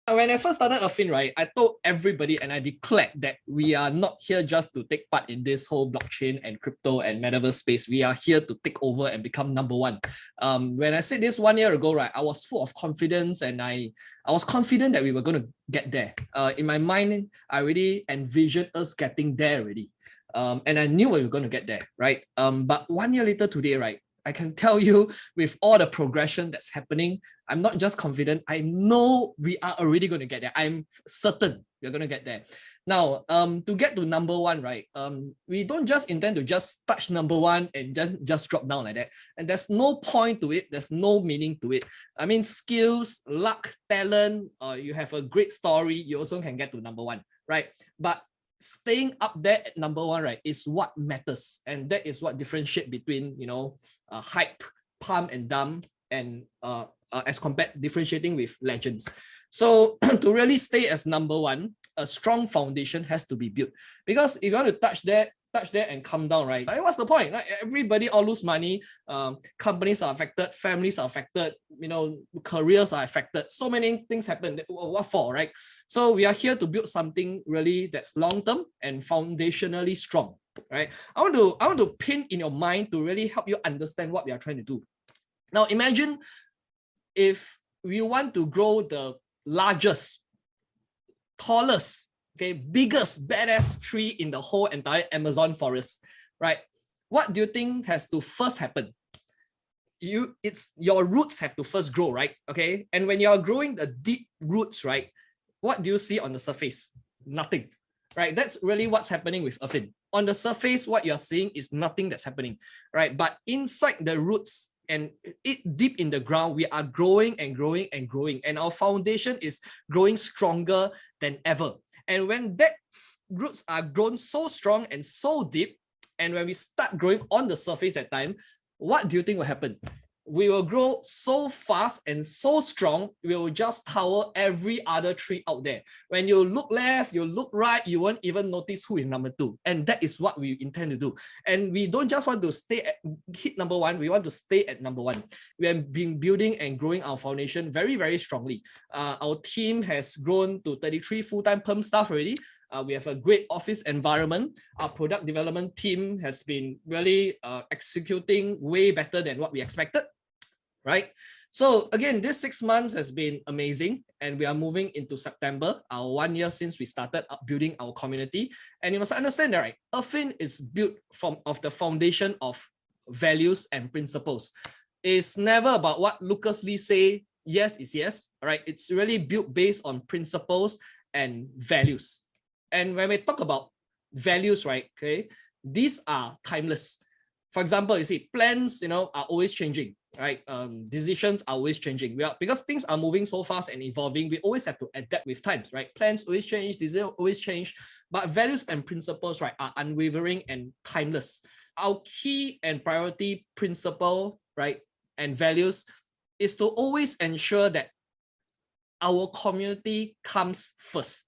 When I first started Affyn, right, I told everybody and I declared that we are not here just to take part in this whole blockchain and crypto and metaverse space. We are here to take over and become number one. When I said this 1 year ago, right, I was full of confidence and I was confident that we were going to get there. In my mind, I already envisioned us getting there already. And I knew we were going to get there, right? But 1 year later today, right, I can tell you with all the progression that's happening, I'm not just confident, I know we are already going to get there. I'm certain we're going to get there. Now, to get to number one, right, we don't just intend to just touch number one and just drop down like that. And there's no point to it. There's no meaning to it. I mean, skills, luck, talent, you have a great story, you also can get to number one, right? But staying up there at number one, right, is what matters, and that is what differentiates between, you know, hype, pump and dump, and as compared differentiating with legends. So to really stay as number one, a strong foundation has to be built, because if you want to touch there and come down, right? What's the point? Right? Everybody all lose money. Companies are affected, families are affected, you know, careers are affected. So many things happen. What for, right? So we are here to build something really that's long-term and foundationally strong, right? I want to pin in your mind to really help you understand what we are trying to do. Now imagine if we want to grow the largest, tallest, okay, biggest badass tree in the whole entire Amazon forest, right? What do you think has to first happen? It's your roots have to first grow, right? Okay, and when you're growing the deep roots, right, what do you see on the surface? Nothing, right? That's really what's happening with Affyn. On the surface, what you're seeing is nothing that's happening, right? But inside the roots and deep in the ground, we are growing and growing and growing, and our foundation is growing stronger than ever. And when that roots are grown so strong and so deep, and when we start growing on the surface that time, what do you think will happen? We will grow so fast and so strong, we will just tower every other tree out there. When you look left, you look right, you won't even notice who is number two. And that is what we intend to do. And we don't just want to hit number one, we want to stay at number one. We have been building and growing our foundation very, very strongly. Our team has grown to 33 full-time perm staff already. We have a great office environment. Our product development team has been really executing way better than what we expected, right? So again, this 6 months has been amazing, and we are moving into September, our 1 year since we started building our community. And you must understand that, right, Affyn is built of the foundation of values and principles. It's never about what Lucaz Lee say, yes is yes, right? It's really built based on principles and values. And when we talk about values, right, okay, these are timeless. For example, you see, plans, you know, are always changing, right? Decisions are always changing. Because things are moving so fast and evolving, we always have to adapt with times, right? Plans always change, decisions always change, but values and principles, right, are unwavering and timeless. Our key and priority principle, right, and values is to always ensure that our community comes first.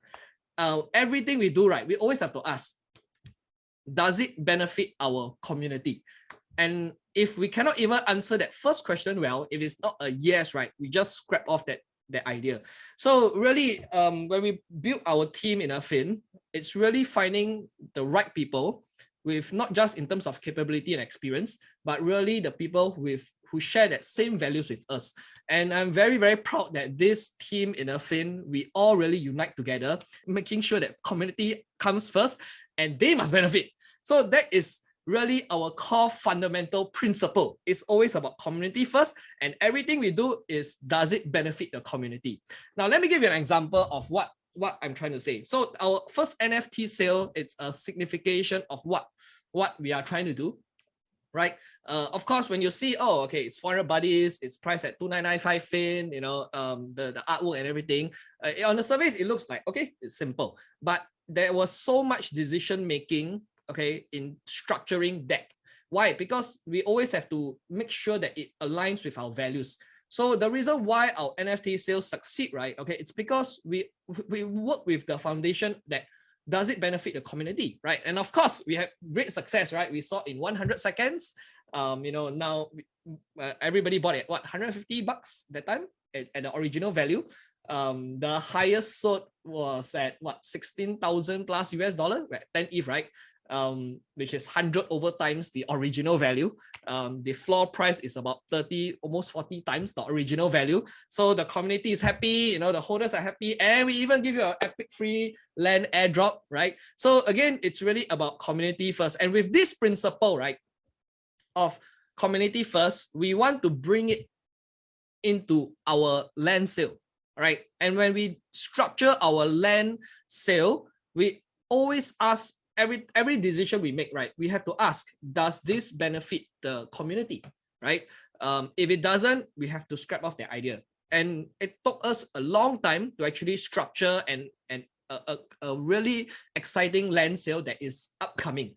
Everything we do, right, we always have to ask, does it benefit our community? And if we cannot even answer that first question well, if it's not a yes, right, we just scrap off that idea. So really, when we build our team in Affyn, it's really finding the right people with not just in terms of capability and experience, but really the people who share that same values with us. And I'm very, very proud that this team in Affyn, we all really unite together, making sure that community comes first and they must benefit. So that is really our core fundamental principle. It's always about community first, and everything we do is, does it benefit the community? Now, let me give you an example of what I'm trying to say. So our first NFT sale, it's a signification of what we are trying to do, right? Of course, when you see, oh, okay, it's 400 buddies, it's priced at 2,995 Fin, you know, the artwork and everything. On the surface, it looks like, okay, it's simple. But there was so much decision making, okay, in structuring that. Why? Because we always have to make sure that it aligns with our values. So the reason why our NFT sales succeed, right? Okay, it's because we work with the foundation that does it benefit the community, right? And of course, we have great success, right? We saw in 100 seconds. You know, now everybody bought it, what, $150 that time at the original value. The highest sold was at what, 16,000 plus US dollar, 10 ETH, right? Which is 100 over times the original value. The floor price is about 30, almost 40 times the original value. So the community is happy, you know, the holders are happy, and we even give you an epic free land airdrop, right? So again, it's really about community first. And with this principle, right, of community first, we want to bring it into our land sale, right? And when we structure our land sale, we always ask, every decision we make, right, we have to ask, does this benefit the community, right? If it doesn't, we have to scrap off the idea. And it took us a long time to actually structure and a really exciting land sale that is upcoming.